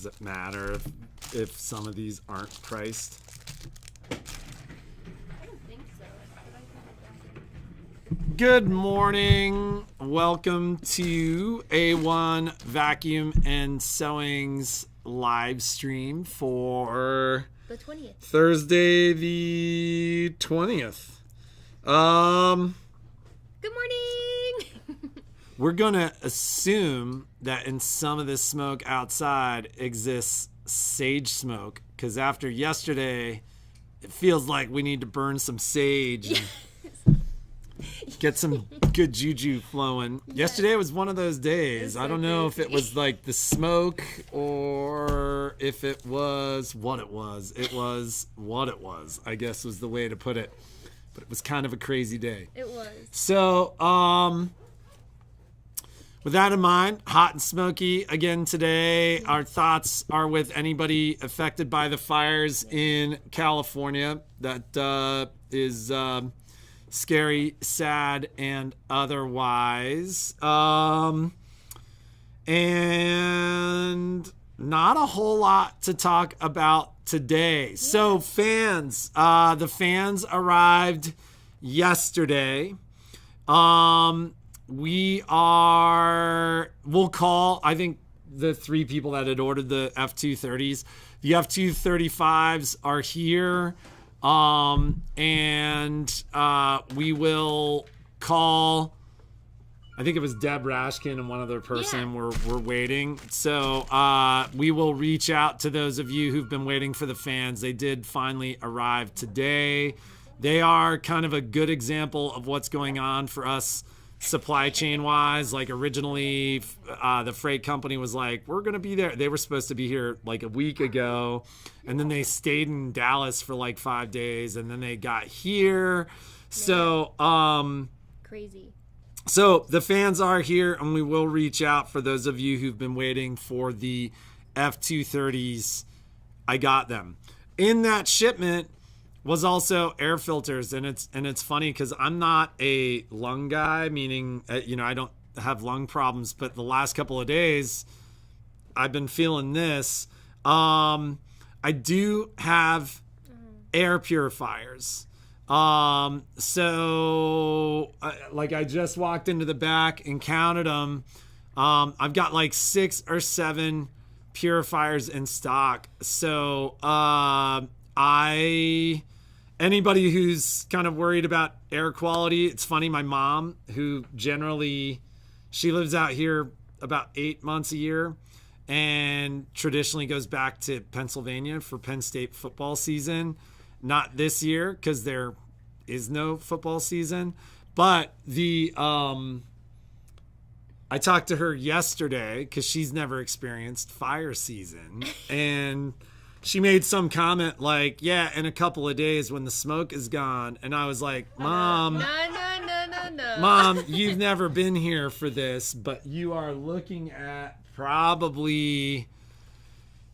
it matter if some of these aren't priced? I don't think so. But I can Good morning. Welcome to A1 Vacuum and Sewing's live stream for the 20th. Thursday the 20th. Good morning. We're going to assume that in some of this smoke outside exists sage smoke, because after yesterday, it feels like we need to burn some sage and get some good juju flowing. Yes. Yesterday was one of those days. I don't know if it was like the smoke or if it was what it was. It was what it was, I guess was the way to put it. But it was kind of a crazy day. It was. So, with that in mind, hot and smoky again today. Our thoughts are with anybody affected by the fires in California. That is scary, sad, and otherwise. And not a whole lot to talk about today. So fans, the fans arrived yesterday. We'll call, I think, the three people that had ordered the F230s. The F235s are here. And we will call, I think it was Deb Rashkin and one other person were waiting. So we will reach out to those of you who've been waiting for the fans. They did finally arrive today. They are kind of a good example of what's going on for us supply chain wise. Like originally the freight company was like, we're going to be there. They were supposed to be here like a week ago. And then they stayed in Dallas for like 5 days. And then they got here. So, crazy. So the fans are here, and we will reach out for those of you who've been waiting for the F230s. I got them. In that shipment was also air filters, and it's funny because I'm not a lung guy, meaning I don't have lung problems, but the last couple of days I've been feeling this. I do have air purifiers. So I just walked into the back and counted them. I've got like 6 or 7 purifiers in stock. So, anybody who's kind of worried about air quality, it's funny. My mom, who she lives out here about 8 months a year and traditionally goes back to Pennsylvania for Penn State football season. Not this year because there is no football season, but I talked to her yesterday because she's never experienced fire season, and she made some comment like, yeah, in a couple of days when the smoke is gone. And I was like, Mom, No. Mom, you've never been here for this, but you are looking at probably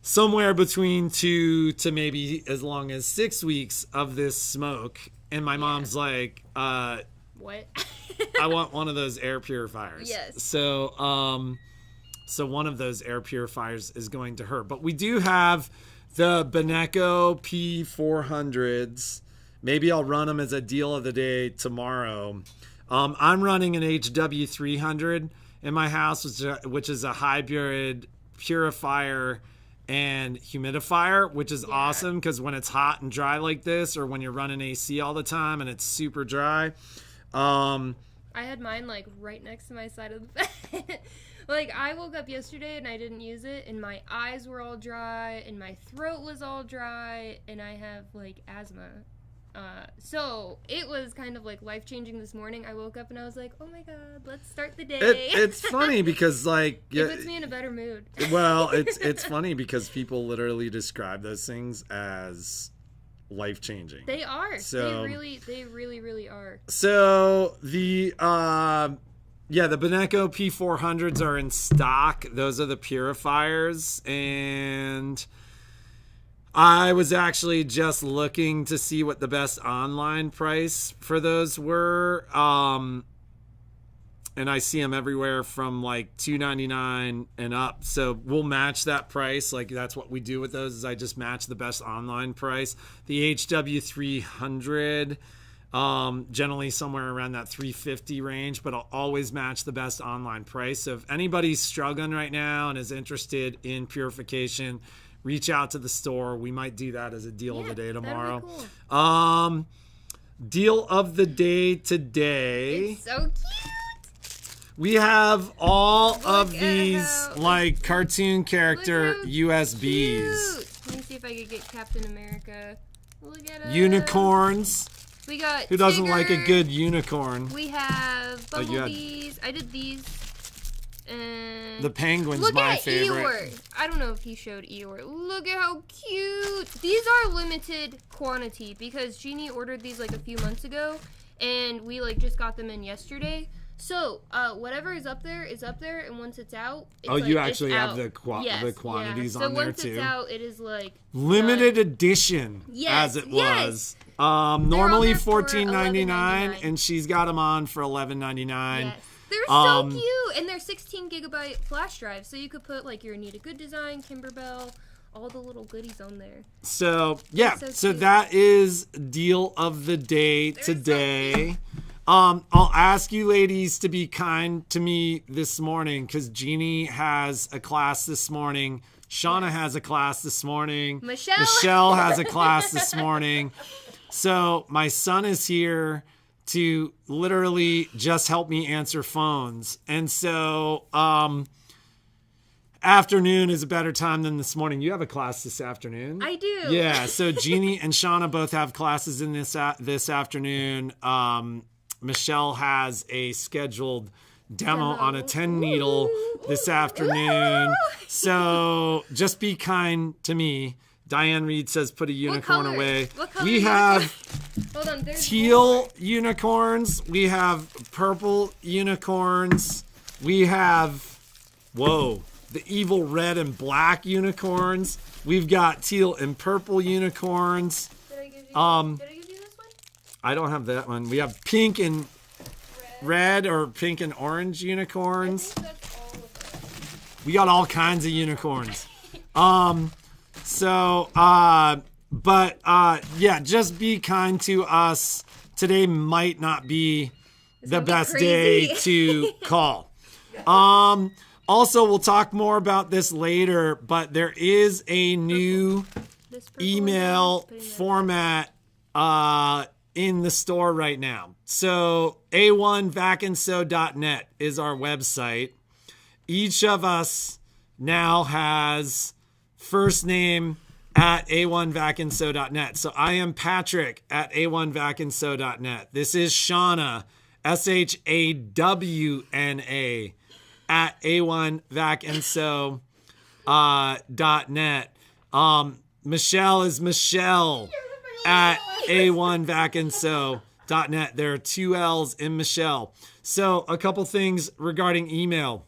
somewhere between 2 to maybe as long as 6 weeks of this smoke. And my mom's like, what? I want one of those air purifiers. Yes. So one of those air purifiers is going to her. But we do have the Beneco P400s. Maybe I'll run them as a deal of the day tomorrow. I'm running an HW300 in my house, which is a hybrid purifier and humidifier, which is awesome because when it's hot and dry like this, or when you're running AC all the time and it's super dry. I had mine like right next to my side of the bed. Like I woke up yesterday and I didn't use it, and my eyes were all dry and my throat was all dry, and I have like asthma. So it was kind of like life-changing this morning. I woke up and I was like, oh my God, let's start the day. It's funny because like it puts me in a better mood. Well, it's funny because people literally describe those things as life-changing. They are. So, they really are. So the the Beneco P400s are in stock. Those are the purifiers, and I was actually just looking to see what the best online price for those were. and I see them everywhere from like $2.99 and up. So we'll match that price. Like that's what we do with those is I just match the best online price. The HW300, generally somewhere around that $350 range, but I'll always match the best online price. So if anybody's struggling right now and is interested in purification, reach out to the store. We might do that as a deal of the day tomorrow. Cool. Deal of the day today. It's so cute. We have all of these like cartoon character USBs. Cute. Let me see if I could get Captain America. Look at us. Unicorns. We got Who doesn't Tigger. like a good unicorn? We have bumblebees. I did these. And the penguin's look my at favorite. Eeyore. I don't know if he showed Eeyore. Look at how cute. These are limited quantity because Jeannie ordered these like a few months ago, and we like just got them in yesterday. So whatever is up there, and once it's out, it's you actually have the quantities on there too. So once it's out, it is like limited edition, as it was. Normally $14.99, and she's got them on for $11.99. Yes. They're so cute, and they're 16 gigabyte flash drives, so you could put like your Need a Good Design, Kimberbell, all the little goodies on there. So yeah, so that is deal of the day today. I'll ask you ladies to be kind to me this morning because Jeannie has a class this morning. Shauna has a class this morning. Michelle has a class this morning. So my son is here to literally just help me answer phones. And so afternoon is a better time than this morning. You have a class this afternoon? I do. Yeah, so Jeannie and Shauna both have classes in this afternoon. Michelle has a scheduled demo on a 10 needle this afternoon. So just be kind to me. Diane Reed says put a unicorn away. We have teal unicorns. We have purple unicorns. We have, the evil red and black unicorns. We've got teal and purple unicorns. Did I give you this one? I don't have that one. We have pink and red or pink and orange unicorns. I think that's all of them. We got all kinds of unicorns. Yeah, just be kind to us. Today might not be the best day to call. Also, we'll talk more about this later, but there is a new email format in the store right now. So a1vacandso.net is our website. Each of us now has first name at a1vacandso.net. So I am Patrick at a1vacandso.net. This is Shauna, SHAWNA, at a1vacandso.net. Michelle is Michelle at a1vacandso.net. There are 2 L's in Michelle. So a couple things regarding email.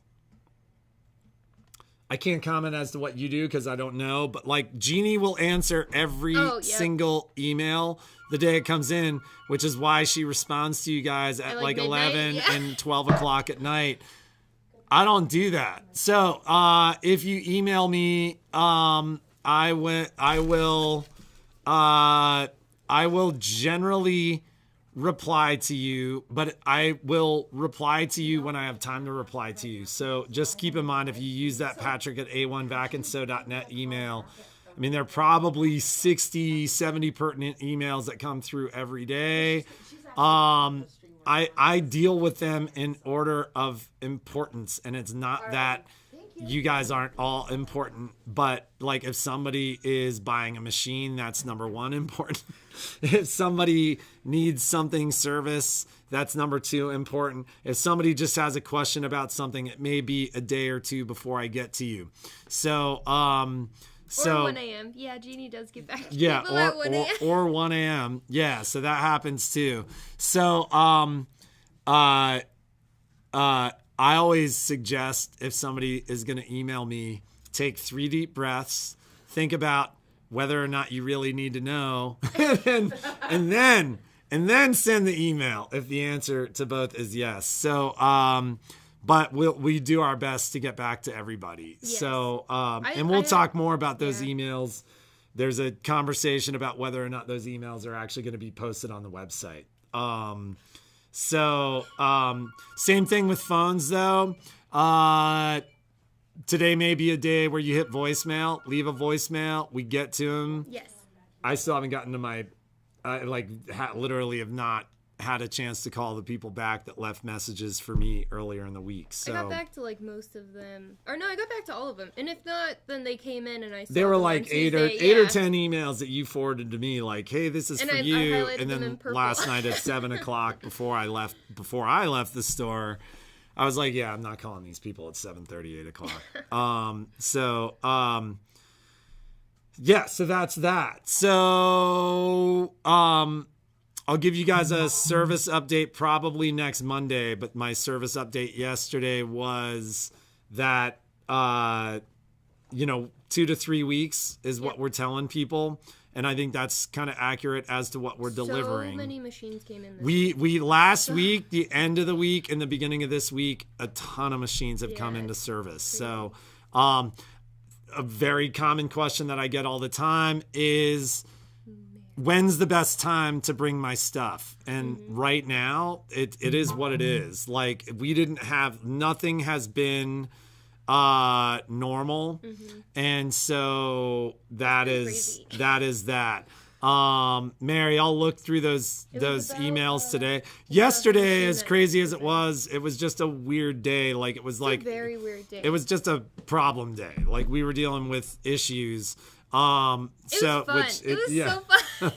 I can't comment as to what you do because I don't know, but like Jeannie will answer every single email the day it comes in, which is why she responds to you guys at like 11 and 12 o'clock at night. I don't do that. So if you email me, I will generally reply to you, but I will reply to you when I have time to reply to you. So just keep in mind, if you use that Patrick at a1vacandso.net email, I mean, there are probably 60, 70 pertinent emails that come through every day. I deal with them in order of importance, and it's not that you guys aren't all important, but like if somebody is buying a machine, that's number one important. If somebody needs something service, that's number 2 important. If somebody just has a question about something, it may be a day or 2 before I get to you. So, or 1 a.m. Yeah, Jeannie does get back to yeah, people at 1 a.m. or 1 a.m. Yeah, so that happens too. So, I always suggest if somebody is going to email me, take 3 deep breaths, think about whether or not you really need to know, and then and then send the email if the answer to both is yes. So, but we do our best to get back to everybody. Yes. So, and we'll talk more about those emails. There's a conversation about whether or not those emails are actually going to be posted on the website. Same thing with phones though. Today may be a day where you hit voicemail, leave a voicemail. We get to them. Yes. I still haven't gotten to my, literally have not had a chance to call the people back that left messages for me earlier in the week. So I got back to like most of them, or no, I got back to all of them. And if not, then they came in and I saw there were them like on eight Tuesday. or 10 emails that you forwarded to me, like, "Hey, this is And for I you." highlighted And them then in purple. last night at 7:00 before I left the store, I was like, "Yeah, I'm not calling these people at 7:30, 8:00." So that's that. So I'll give you guys a service update probably next Monday, but my service update yesterday was that 2 to 3 weeks is what we're telling people, and I think that's kind of accurate as to what we're delivering. So many machines came in this we last week, the end of the week and the beginning of this week, a ton of machines have come into service. So a very common question that I get all the time is, when's the best time to bring my stuff? And right now, it is what it is. Like, nothing has been normal. And so that is that. Mary, I'll look through those emails today. Yesterday, as crazy as it was just a weird day. Like, it was like a very weird day. It was just a problem day. Like, we were dealing with issues. It was fun. It was so fun.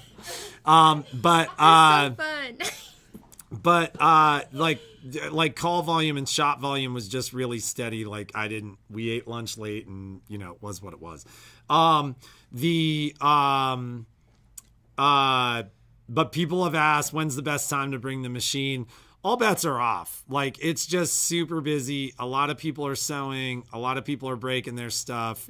Like call volume and shop volume was just really steady. Like, we ate lunch late, and it was what it was. But people have asked, when's the best time to bring the machine? All bets are off. Like, it's just super busy. A lot of people are sewing. A lot of people are breaking their stuff.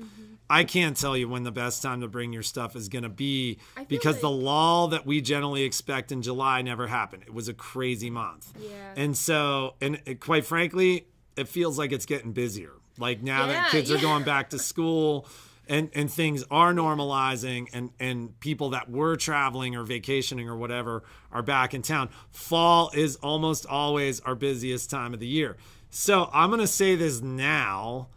I can't tell you when the best time to bring your stuff is going to be, because the lull that we generally expect in July never happened. It was a crazy month. Yeah. And so, quite frankly, it feels like it's getting busier. Like, now that kids are going back to school, and things are normalizing, and people that were traveling or vacationing or whatever are back in town. Fall is almost always our busiest time of the year. So I'm going to say this now.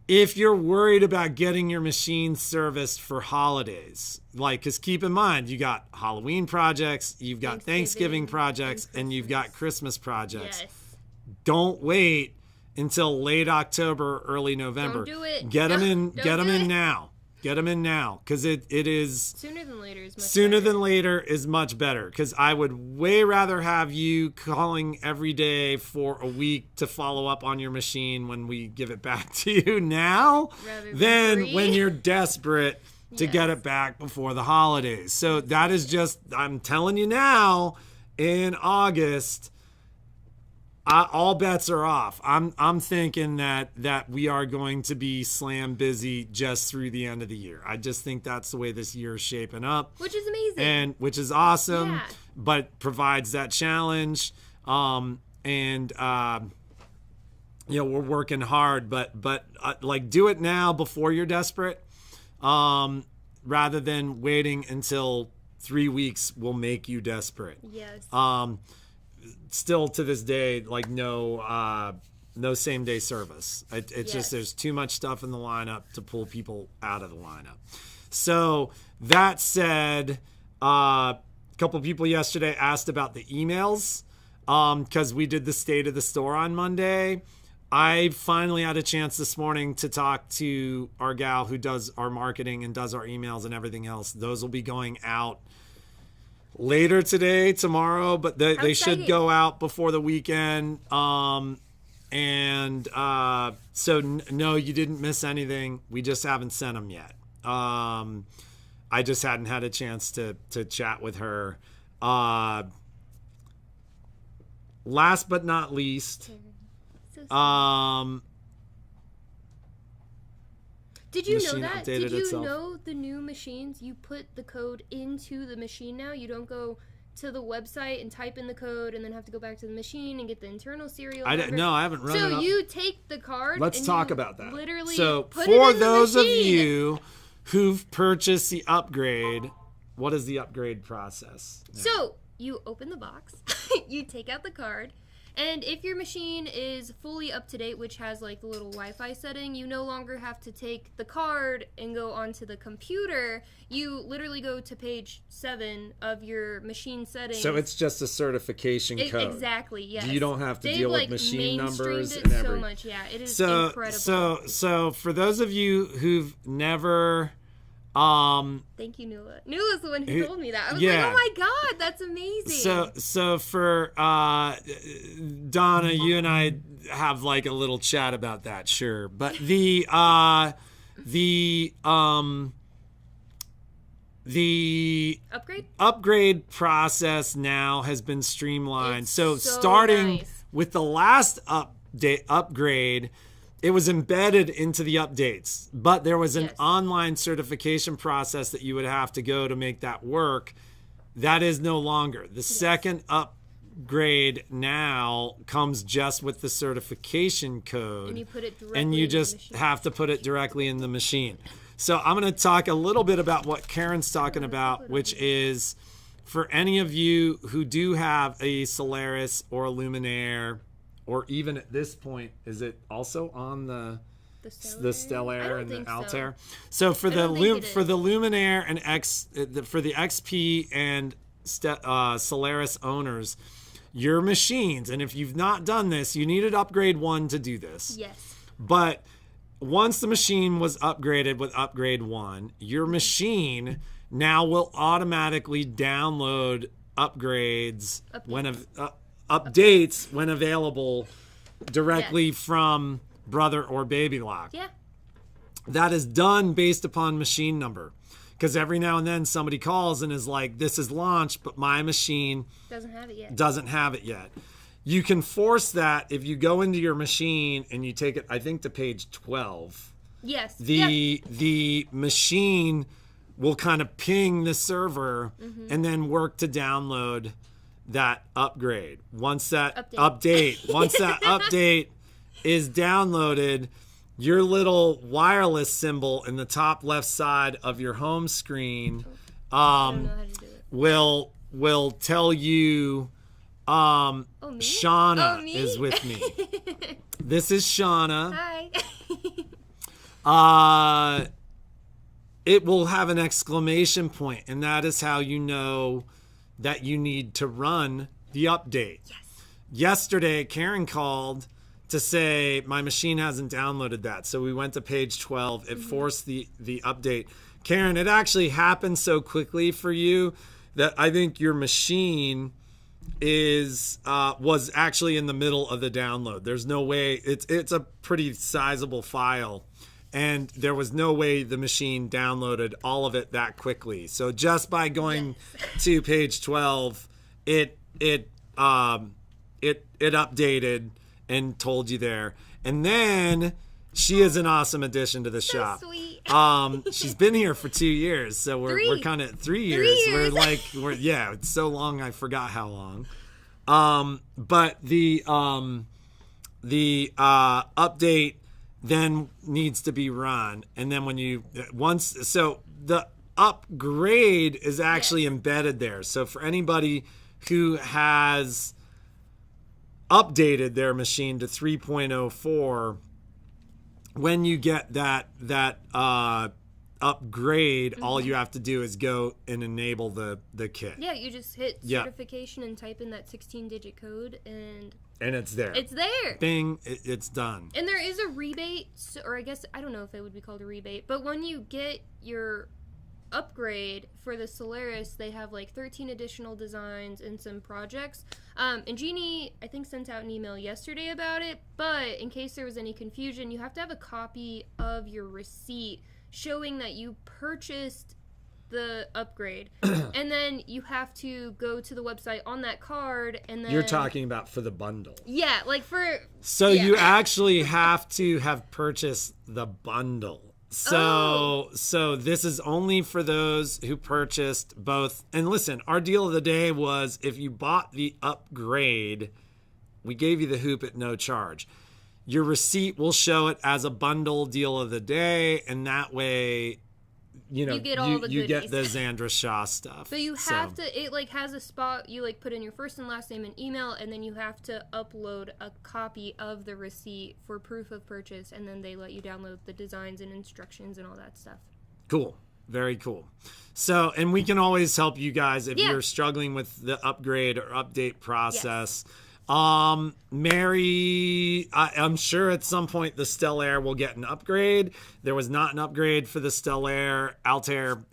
If you're worried about getting your machine serviced for holidays, because keep in mind, you got Halloween projects, you've got Thanksgiving projects, and you've got Christmas projects. Yes. Don't wait until late October, early November. Don't do it. Get them in now. Get them in now, because it is sooner than later is much sooner better. than later is much better. Because I would way rather have you calling every day for a week to follow up on your machine when we give it back to you now, than when you're desperate to get it back before the holidays. So that is just, I'm telling you now, in August, all bets are off. I'm thinking that we are going to be slam busy just through the end of the year. I just think that's the way this year is shaping up, which is amazing, and which is awesome, but provides that challenge. We're working hard, but do it now before you're desperate, rather than waiting until 3 weeks will make you desperate. Yes. Still to this day, no same day service. It's just, there's too much stuff in the lineup to pull people out of the lineup. So that said, a couple people yesterday asked about the emails, because we did the state of the store on Monday. I finally had a chance this morning to talk to our gal who does our marketing and does our emails and everything else. Those will be going out later today, tomorrow, but they should go out before the weekend. So no, you didn't miss anything. We just haven't sent them yet. I just hadn't had a chance to chat with her. Last but not least, did you know that? Did you know the new machines, you put the code into the machine now? You don't go to the website and type in the code and then have to go back to the machine and get the internal serial I number. haven't run it So up. you take the card. Let's and talk you about that. Literally, so put for it in those the of machine. you who've purchased the upgrade, what is the upgrade process? So you open the box, you take out the card, and if your machine is fully up to date, which has like the little Wi-Fi setting, you no longer have to take the card and go onto the computer. You literally go to page 7 of your machine settings. So it's just a certification code. Exactly, yes. You don't have to They've, deal with like, machine numbers mainstreamed and it everything. so much, yeah. It is incredible. So for those of you who've never Thank you, Nuala. Nuala's the one who told me that. I was like, oh my god, that's amazing. So for Donna, you and I have like a little chat about that, sure. But the upgrade process now has been streamlined. It's so so starting nice. with the last upgrade, it was embedded into the updates, but there was an online certification process that you would have to go to make that work. That is no longer. The second upgrade now comes just with the certification code, and you put it directly and you in the just machine. have to put it directly in the machine. So I'm going to talk a little bit about what Karen's talking about, which is for any of you who do have a Solaris or a Luminaire, or even at this point, is it also on the Stellaire and the Altair? So for the Luminaire and for the XP and Solaris owners, your machines, and if you've not done this, you needed upgrade 1 to do this. Yes. But once the machine was upgraded with upgrade 1, your machine now will automatically download updates when available directly from Brother or Baby Lock. Yeah. That is done based upon machine number. Because every now and then somebody calls and is like, this is launched, but my machine doesn't have it yet. You can force that if you go into your machine and you take it, I think, to page 12. Yes. The machine will kind of ping the server and then work to download that upgrade. Once that update is downloaded, your little wireless symbol in the top left side of your home screen will tell you Shauna is with me. This is Shauna. Hi. It will have an exclamation point, and that is how you know that you need to run the update. Yes. Yesterday, Karen called to say my machine hasn't downloaded that. So we went to page 12. It forced the update. Karen, it actually happened so quickly for you that I think your machine was actually in the middle of the download. There's no way. It's a pretty sizable file, and there was no way the machine downloaded all of it that quickly. So just by going to page 12, it updated and told you there. And then she is an awesome addition to the shop. Sweet. She's been here for 2 years, so we're kind of 3 years. It's so long I forgot how long. But the update then needs to be run, and then the upgrade is actually embedded there. So for anybody who has updated their machine to 3.04, when you get that upgrade, all you have to do is go and enable the kit. Yeah, you just hit certification and type in that 16-digit code, and it's there. It's there. Bing, it's done. And there is a rebate, or I guess, I don't know if it would be called a rebate, but when you get your upgrade for the Solaris, they have like 13 additional designs and some projects. And Jeannie, I think, sent out an email yesterday about it, but in case there was any confusion, you have to have a copy of your receipt showing that you purchased the upgrade. And then you have to go to the website on that card, and then... You're talking about for the bundle. Yeah, like for... So you actually have to have purchased the bundle. So this is only for those who purchased both. And listen, our deal of the day was if you bought the upgrade, we gave you the hoop at no charge. Your receipt will show it as a bundle deal of the day, and that way, you get all the you get the Xandra Shaw stuff. But you have to. It like has a spot you like put in your first and last name and email, and then you have to upload a copy of the receipt for proof of purchase, and then they let you download the designs and instructions and all that stuff. Cool. Very cool. So, and we can always help you guys if you're struggling with the upgrade or update process. Yes. Mary, I'm sure at some point the Stellaire will get an upgrade. There was not an upgrade for the Stellaire, Altair,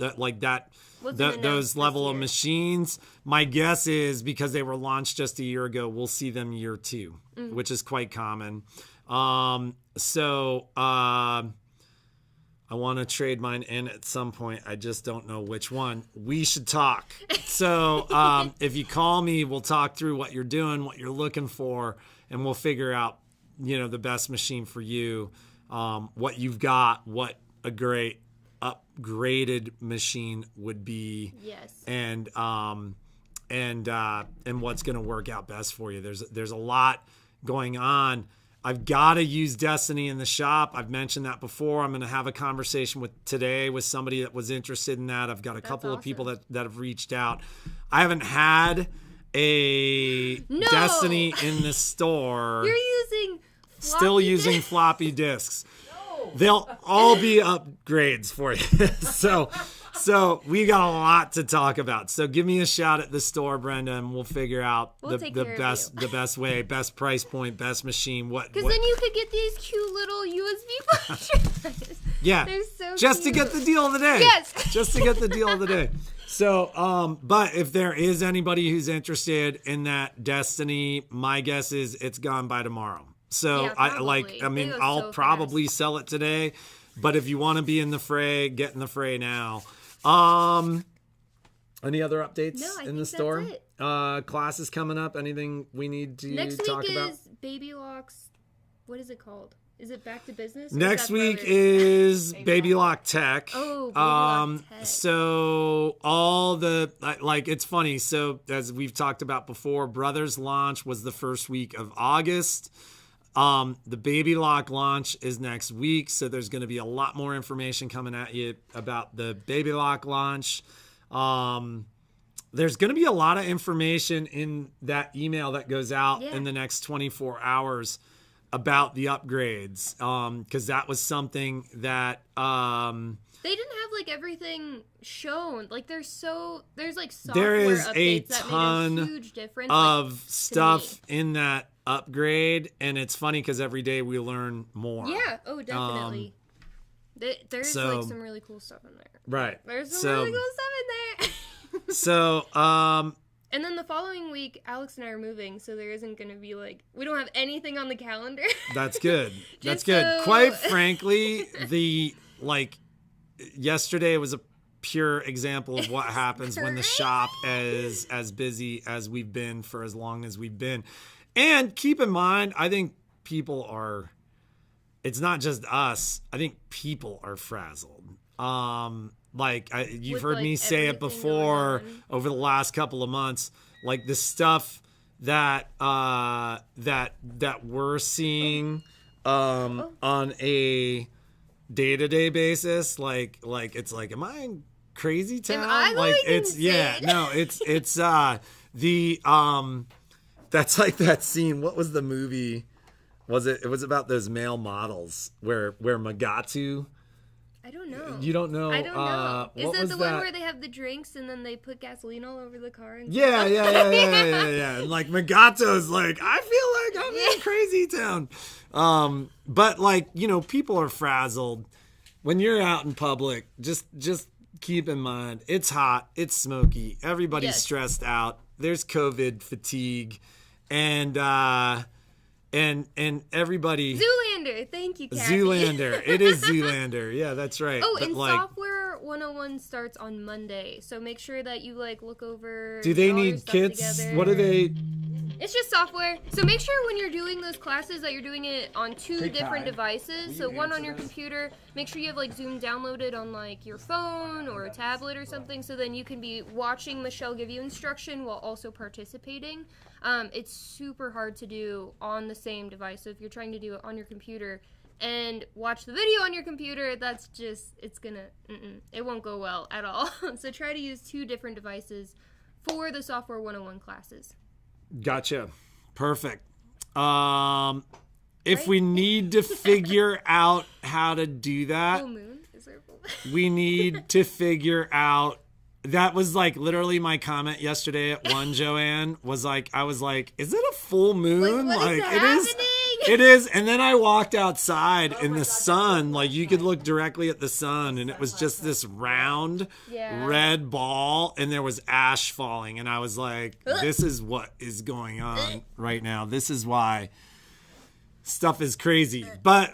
those level of machines. My guess is because they were launched just a year ago, we'll see them year 2, which is quite common. I want to trade mine in at some point. I just don't know which one. We should talk. So if you call me, we'll talk through what you're doing, what you're looking for, and we'll figure out, the best machine for you, what you've got, what a great upgraded machine would be. Yes. And what's going to work out best for you. There's a lot going on. I've got to use Destiny in the shop. I've mentioned that before. I'm going to have a conversation today with somebody that was interested in that. I've got a couple of people that have reached out. I haven't had a Destiny in the store. You're using floppy disks. No. They'll all be upgrades for you. So we got a lot to talk about. So give me a shout at the store, Brenda, and we'll figure out the best way, best price point, best machine. Because then you could get these cute little USB flash drives. Yeah, they're so just cute. To get the deal of the day. Yes, just to get the deal of the day. So, but if there is anybody who's interested in that Destiny, my guess is it's gone by tomorrow. So I'll probably sell it today. But if you want to be in the fray, get in the fray now. Any other updates in the store? That's it. Classes coming up. Anything we need to talk about? Next week is Baby Lock's. What is it called? Is it Back to Business? Next week is Baby Lock Tech. Oh, Baby Lock Tech. So all the it's funny. So as we've talked about before, Brothers launch was the first week of August. The Baby Lock launch is next week, so there's going to be a lot more information coming at you about the Baby Lock launch. There's going to be a lot of information in that email that goes out in the next 24 hours about the upgrades, because that was something that they didn't have everything shown. There's software there is updates a ton that made a huge difference of stuff in that upgrade, and it's funny because every day we learn more. Yeah, definitely. There's some really cool stuff in there. Right. There's some really cool stuff in there. So and then the following week, Alex and I are moving, so there isn't going to be we don't have anything on the calendar. That's good. That's good. Quite frankly, yesterday was a pure example of what happens when the shop is as busy as we've been for as long as we've been. And keep in mind, I think it's not just us. I think people are frazzled. You've heard me say it before over the last couple of months, the stuff that we're seeing on a day-to-day basis, it's am I in crazy town? Am I that's that scene. What was the movie? It was about those male models where Magatu. I don't know. You don't know? I don't know. Is it the one where they have the drinks and then they put gasoline all over the car? And yeah. And Magato's I feel like I'm in crazy town. But people are frazzled. When you're out in public, just keep in mind, it's hot, it's smoky, everybody's stressed out, there's COVID fatigue, and everybody. Zoolander, thank you, Kathy. Zoolander, it is Zoolander. Yeah, that's right. Oh, and Software 101 starts on Monday, so make sure that you look over. Do they need kits? Together. What do they? It's just software. So make sure when you're doing those classes that you're doing it on two different devices. So one on your computer. Make sure you have like Zoom downloaded on like your phone or a tablet or something, so then you can be watching Michelle give you instruction while also participating. It's super hard to do on the same device. So if you're trying to do it on your computer and watch the video on your computer, that's just, it won't go well at all. So try to use two different devices for the Software 101 classes. Gotcha. Perfect. If we need to figure out how to do that, Full moon? Is there a full moon? we need to figure out. That was like literally my comment yesterday at 1, Joanne, was like, I was like, is it a full moon? Like, what is it is. happening? It is. And then I walked outside in the sun, like you could look directly at the sun, and it was just this round red ball, and there was ash falling. And I was like, this is what is going on right now. This is why stuff is crazy. But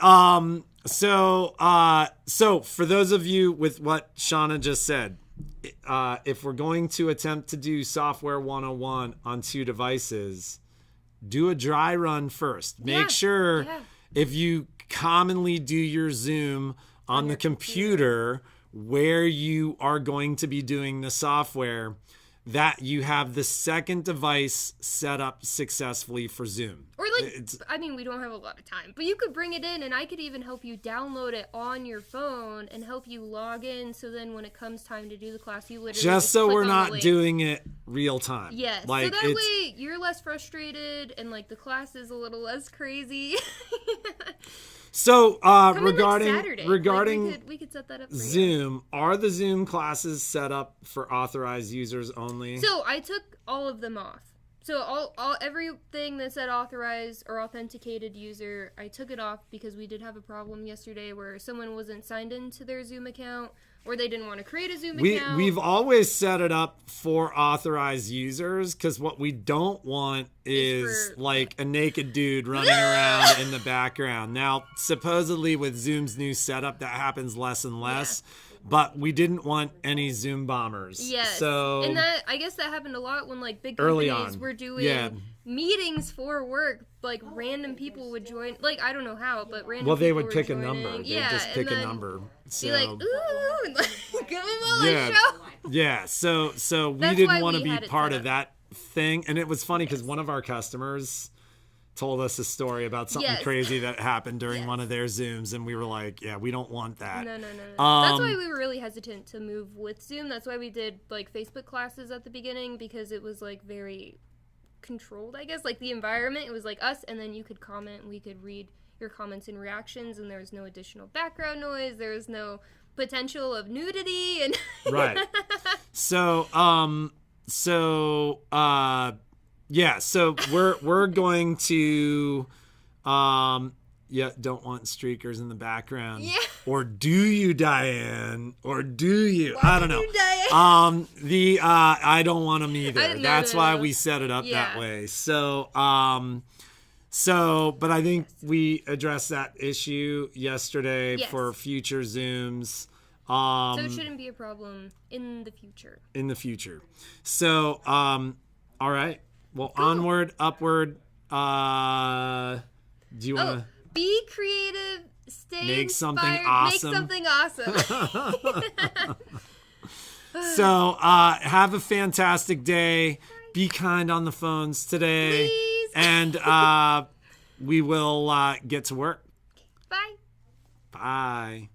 so for those of you with what Shauna just said, if we're going to attempt to do Software 101 on two devices, do a dry run first. Make sure if you commonly do your Zoom on the computer where you are going to be doing the software, that you have the second device set up successfully for Zoom. Or we don't have a lot of time, but you could bring it in and I could even help you download it on your phone and help you log in, so then when it comes time to do the class, you literally just so click we're on the not link. doing it real time. Yes, like, so that way you're less frustrated and like the class is a little less crazy. So regarding we could set that up for Zoom, you. are the Zoom classes set up for authorized users only? So I took all of them off. So everything that said authorized or authenticated user, I took it off because we did have a problem yesterday where someone wasn't signed into their Zoom account, or they didn't want to create a Zoom account. We've always set it up for authorized users, because what we don't want is like a naked dude running around in the background. Now, supposedly with Zoom's new setup, that happens less and less. Yeah. But we didn't want any Zoom bombers. Yes. So, and I guess that happened a lot when like big early companies on were doing meetings for work. Like random people would join. Like I don't know how, but random. Well, they people would were pick joining. a number. They'd just pick a number. So, be like, ooh, and like, give them all a show. Yeah. So we didn't want to be part of that thing. And it was funny because one of our customers told us a story about something crazy that happened during one of their Zooms, and we were like, yeah, we don't want that. No. That's why we were really hesitant to move with Zoom. That's why we did like Facebook classes at the beginning, because it was like very controlled, I guess. Like the environment, it was like us, and then you could comment, and we could read your comments and reactions, and there was no additional background noise, there was no potential of nudity, and right. So we're going to don't want streakers in the background. Yeah. Or do you, Diane? Or do you? I don't know. Diane? I don't want them either. That's why we set it up that way. So but I think we addressed that issue yesterday for future Zooms. So it shouldn't be a problem in the future. So, all right. Well, cool. Onward, upward. Do you want to be creative? Stay inspired, make something awesome. So, have a fantastic day. Be kind on the phones today. Please. And we will get to work. Bye. Bye.